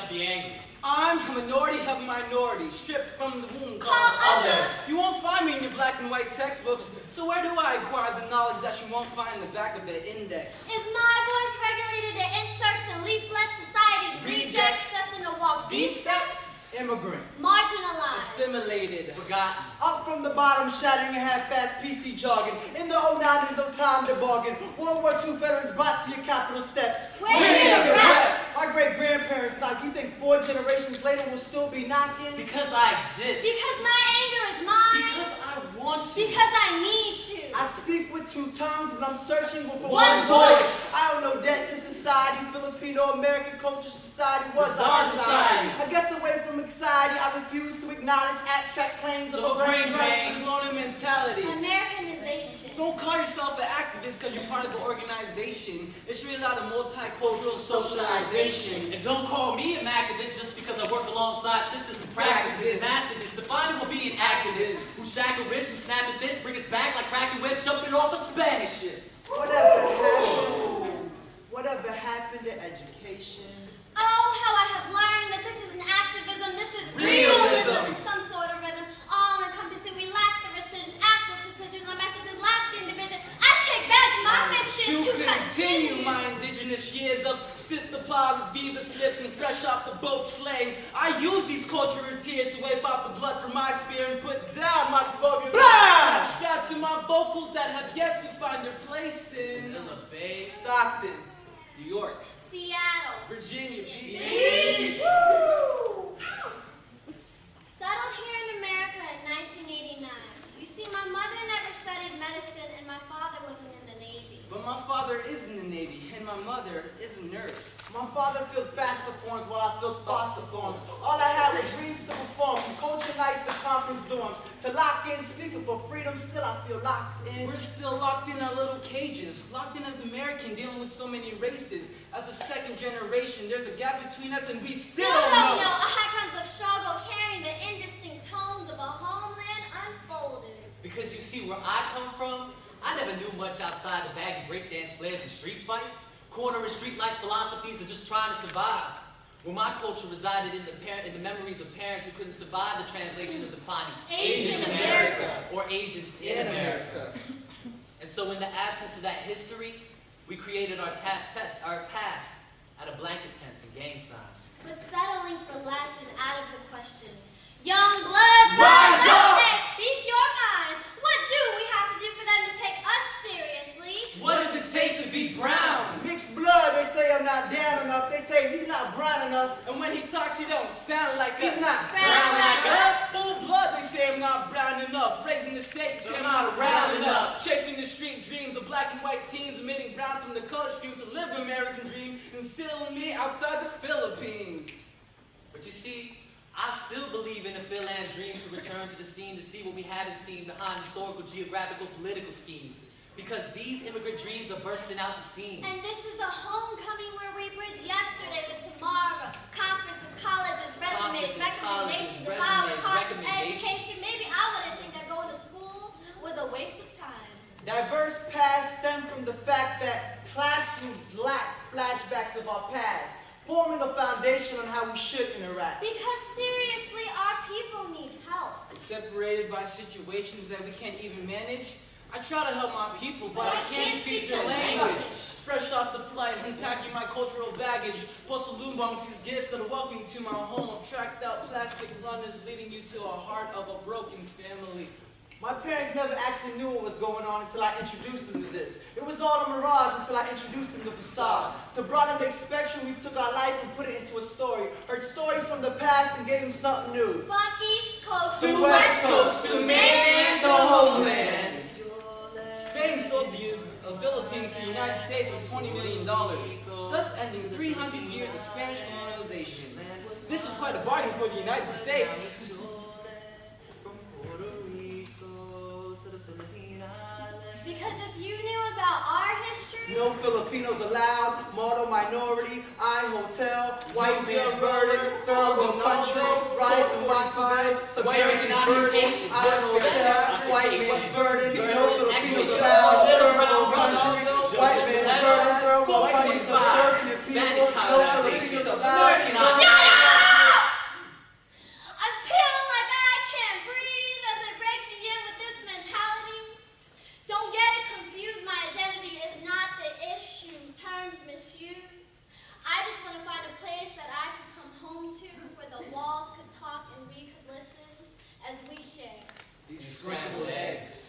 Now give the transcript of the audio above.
to be angry. I'm a minority of a minority, stripped from the womb Called other. You won't find me in your black and white textbooks, so where do I acquire the knowledge that you won't find in the back of the index? Is my voice regulated to inserts and leaflets, society's rejects, destined to walk these steps? Immigrant. Marginalized. Assimilated. Forgotten. Up from the bottom, shattering your half-fast PC jargon. In the '09, there's no time to bargain. World War II veterans brought to your Capitol steps. We're here to rap. My great-grandparents knocked. You think 4 generations later we'll still be knocking? Because I exist. Because my anger is mine. Because I want to. Because I need to. I speak with 2 tongues, but I'm searching for One voice. I owe no debt to society. Filipino-American culture society was our society. I guess away from anxiety, I refuse to acknowledge abstract claims of a brain drain. Colonial mentality. Americanization. Don't call yourself an activist because you're part of the organization. It's really not a multicultural socialization. And don't call me an activist just because I work alongside sisters who practices and activists. Defining will be an activist who shackle wrists, who snap at this, bring us back like cracking whip, jumping off of Spanish ships. Whatever happened to education? Oh, how I have learned that this isn't activism, this is realism in some sort of rhythm. All encompassing, we lack the precision, act with precision, our messages lack in division. I take back my mission to continue my indigenous years of sit the plows, visa slips, and fresh off the boat slaying. I use these cultural tears to wipe out the blood from my spear and put down my phobia. Strapped to my vocals that have yet to find their place in Manila Bay, Stockton, New York, Seattle, Virginia Beach. Settled here in America in 1989. You see, my mother never studied medicine and my father wasn't in the Navy. But my father is in the Navy, and my mother is a nurse. My father filled faster forms while I filled foster forms. All I had were dreams to perform, from culture nights to conference dorms. To lock in, speaking for freedom, still I feel locked in. We're still locked in our little cages, locked in as American, dealing with so many races. As a second generation, there's a gap between us and we still don't know. Icons of struggle carrying the indistinct tones of a homeland unfolded. Because you see, where I come from, I never knew much outside of baggy breakdance flares and street fights. Corner and street-like philosophies of just trying to survive. Where my culture resided in the memories of parents who couldn't survive the translation of defining Asian America. Or Asians in America. And so in the absence of that history, we created our past out of blanket tents and gang signs. But settling for less is out of the question. Young blood, Rise up! Speak your mind. What do we have to do for them to take us seriously? What does it take to be brown? Mixed blood, they say I'm not down enough. They say he's not brown enough. And when he talks, he don't sound like us. He's not Brown like us. Full blood, they say I'm not brown enough. Raising the states, they say I'm not round enough. Chasing the street dreams of black and white teens, emitting brown from the color streams to live the American dream, instilling me outside the Philippines. But you see, I still believe in the Philan dream to return to the scene to see what we haven't seen behind historical, geographical, political schemes. Because these immigrant dreams are bursting out the seam. And this is a homecoming where we bridge yesterday with tomorrow. Conferences, colleges, resumes, recommendations, education. Maybe I wouldn't think that going to school was a waste of time. Diverse past stem from the fact that classrooms lack flashbacks of our past, forming a foundation on how we should interact. Because seriously, our people need help. Separated by situations that we can't even manage, I try to help my people, but I can't speak their language. Fresh off the flight, unpacking my cultural baggage, post saloon bombs, these gifts that are welcome to my home of tracked out plastic runners leading you to a heart of a broken family. My parents never actually knew what was going on until I introduced them to this. It was all a mirage until I introduced them to facade. To broaden the spectrum, we took our life and put it into a story. Heard stories from the past and gave them something new. From East Coast To West Coast, to mainland, to homeland. Spain sold the Philippines to the United States for $20 million, thus ending 300 years of Spanish colonization. This was quite a bargain for the United States. Because if you knew about our history... No Filipinos allowed, motto minority, I hotel, white man's burden, third world country, riots in Watsonville, subservience burden, I hotel, white man's burden, no Filipinos allowed, third world country, white man's burden, third world country, subservience people, no Filipinos allowed. Shut up! as we share These scrambled eggs.